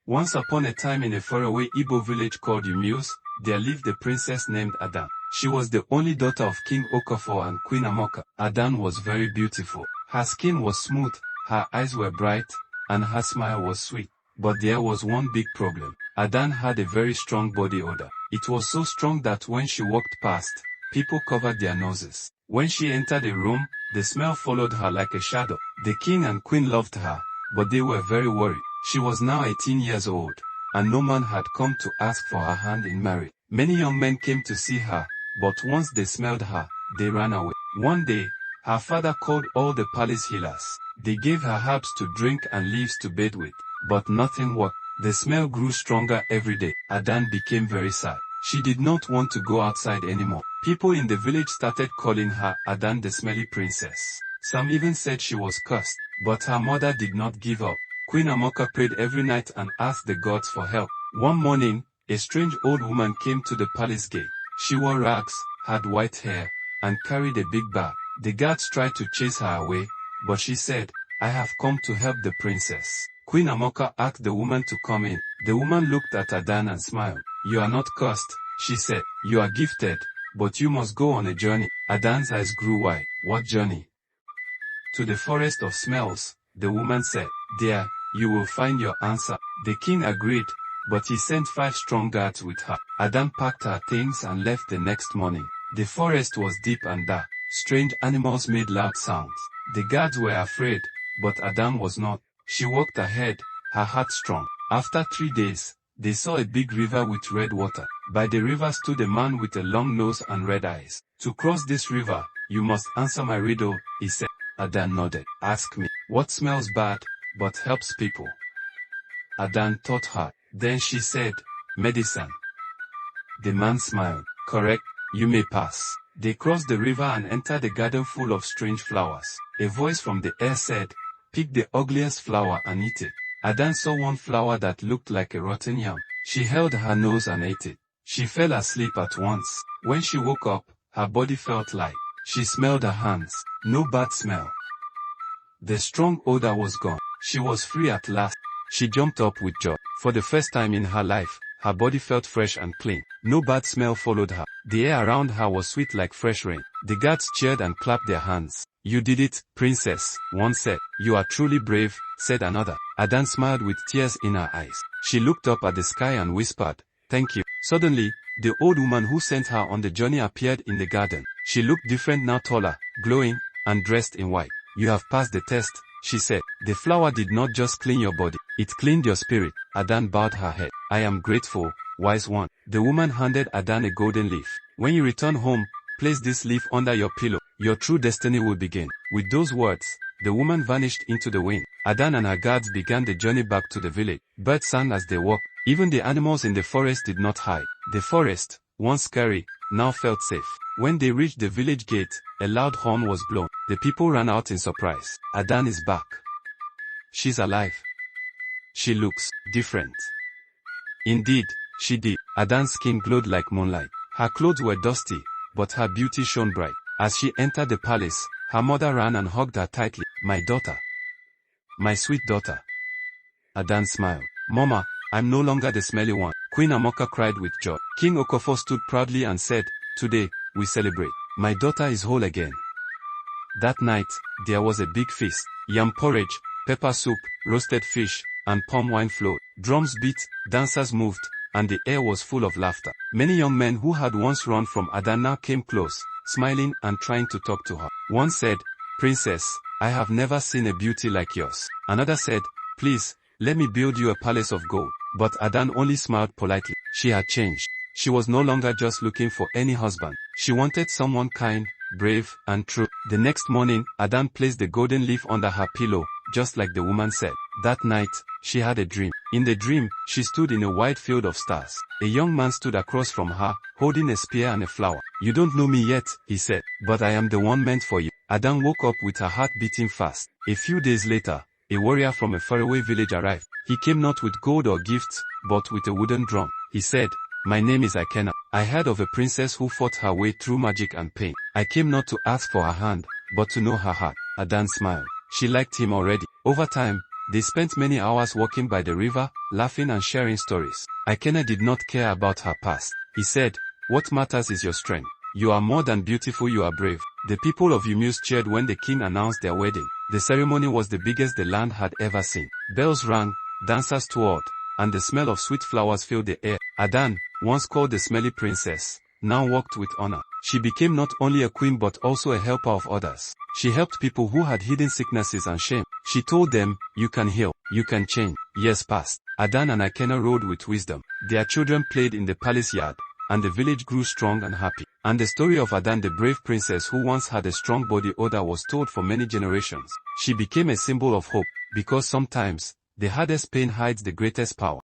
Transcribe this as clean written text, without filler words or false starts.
Once upon a time in a faraway Igbo village called Umuse, there lived a princess named Adanne. She was the only daughter of King Okafor and Queen Amoka. Adanne was very beautiful. Her skin was smooth, her eyes were bright, and her smile was sweet. But there was one big problem. Adanne had a very strong body odor. It was so strong that when she walked past, people covered their noses. When she entered a room, the smell followed her like a shadow. The king and queen loved her, but they were very worried. She was now 18 years old, and no man had come to ask for her hand in marriage. Many young men came to see her, but once they smelled her, they ran away. One day, her father called all the palace healers. They gave her herbs to drink and leaves to bathe with, but nothing worked. The smell grew stronger every day. Adanne became very sad. She did not want to go outside anymore. People in the village started calling her Adanne the smelly princess. Some even said she was cursed, but her mother did not give up. Queen Amoka prayed every night and asked the gods for help. One morning, a strange old woman came to the palace gate. She wore rags, had white hair, and carried a big bag. The guards tried to chase her away, but she said, "I have come to help the princess." Queen Amoka asked the woman to come in. The woman looked at Adanne and smiled. "You are not cursed," she said. "You are gifted, but you must go on a journey." Adanne's eyes grew wide. "What journey?" "To the forest of smells," the woman said. "There, you will find your answer." The king agreed, but he sent 5 strong guards with her. Adanne packed her things and left the next morning. The forest was deep and dark. Strange animals made loud sounds. The guards were afraid, but Adanne was not. She walked ahead, her heart strong. After 3 days, they saw a big river with red water. By the river stood a man with a long nose and red eyes. "To cross this river, you must answer my riddle," he said. Adanne nodded. "Ask me. What smells bad, but helps people?" Adanne thought hard. Then she said, "Medicine." The man smiled. "Correct, you may pass." They crossed the river and entered a garden full of strange flowers. A voice from the air said, "Pick the ugliest flower and eat it." Adanne saw one flower that looked like a rotten yam. She held her nose and ate it. She fell asleep at once. When she woke up, her body felt light. She smelled her hands. No bad smell. The strong odor was gone. She was free at last. She jumped up with joy. For the first time in her life, her body felt fresh and clean. No bad smell followed her. The air around her was sweet like fresh rain. The guards cheered and clapped their hands. "You did it, princess," one said. "You are truly brave," said another. Adanne smiled with tears in her eyes. She looked up at the sky and whispered, "Thank you." Suddenly, the old woman who sent her on the journey appeared in the garden. She looked different now, taller, glowing, and dressed in white. "You have passed the test," she said. "The flower did not just clean your body, it cleaned your spirit." Adanne bowed her head. "I am grateful, wise one." The woman handed Adanne a golden leaf. "When you return home, place this leaf under your pillow. Your true destiny will begin." With those words, the woman vanished into the wind. Adanne and her guards began the journey back to the village. Birds sang as they walked. Even the animals in the forest did not hide. The forest, once scary, now felt safe. When they reached the village gate, a loud horn was blown. The people ran out in surprise. "Adanne is back. She's alive. She looks different." Indeed, she did. Adanne's skin glowed like moonlight. Her clothes were dusty, but her beauty shone bright. As she entered the palace, her mother ran and hugged her tightly. "My daughter. My sweet daughter." Adanne smiled. "Mama, I'm no longer the smelly one." Queen Amoka cried with joy. King Okafor stood proudly and said, "Today, we celebrate. My daughter is whole again." That night, there was a big feast. Yam porridge, pepper soup, roasted fish, and palm wine flowed. Drums beat, dancers moved, and the air was full of laughter. Many young men who had once run from Adanne now came close, smiling and trying to talk to her. One said, "Princess, I have never seen a beauty like yours." Another said, "Please, let me build you a palace of gold." But Adanne only smiled politely. She had changed. She was no longer just looking for any husband. She wanted someone kind, brave, and true. The next morning, Adanne placed the golden leaf under her pillow, just like the woman said. That night, she had a dream. In the dream, she stood in a wide field of stars. A young man stood across from her, holding a spear and a flower. "You don't know me yet," he said, "but I am the one meant for you." Adanne woke up with her heart beating fast. A few days later, a warrior from a faraway village arrived. He came not with gold or gifts, but with a wooden drum. He said, "My name is Ikena. I heard of a princess who fought her way through magic and pain. I came not to ask for her hand, but to know her heart." Adanne smiled. She liked him already. Over time, They spent many hours walking by the river, laughing and sharing stories. Ikena did not care about her past. He said, "What matters is your strength. You are more than beautiful, you are brave." The people of Umus cheered when the king announced their wedding. The ceremony was the biggest the land had ever seen. Bells rang, dancers toured, and the smell of sweet flowers filled the air. Adanne, once called the smelly princess, now walked with honor. She became not only a queen but also a helper of others. She helped people who had hidden sicknesses and shame. She told them, "You can heal, you can change." Years passed. Adanne and Ikena ruled with wisdom. Their children played in the palace yard, and the village grew strong and happy. And the story of Adanne, the brave princess who once had a strong body odor, was told for many generations. She became a symbol of hope, because sometimes, the hardest pain hides the greatest power.